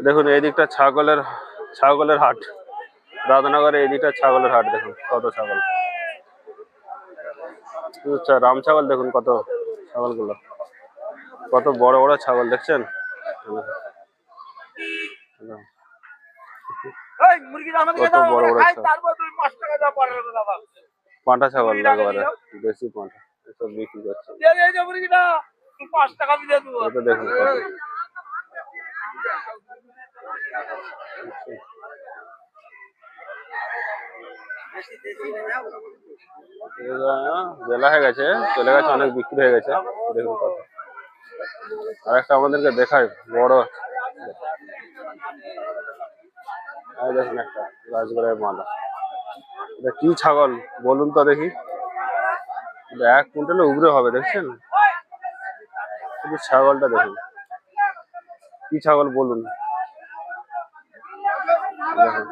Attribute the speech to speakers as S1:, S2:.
S1: দেখুন এই দিকটা ছাগলের হাট, রাধানগরে এই দিকটা ছাগলের হাট। দেখুন কত ছাগল, আচ্ছা রাম ছাগল দেখুন কত, ছাগলগুলো কত বড় বড় ছাগল দেখছেন। কত বড় বড় পাঁঠা ছাগল, একেবারে বেশি পাঁঠা, এসব বিক্রি করছে। এটা দেখুন বেলা হয়ে গেছে, চলে গেছে, অনেক বিক্রি হয়ে গেছে। দেখুন কত। আর একটা আমাদেরকে দেখায় বড়, দেখুন একটা রাজগড়ের মালা। এটা কি ছাগল বলুন তো দেখি, 1 কুইন্টালের উপরে হবে দেখছেন। শুধু ছাগলটা দেখুন, কি ছাগল বলুন। দেখুন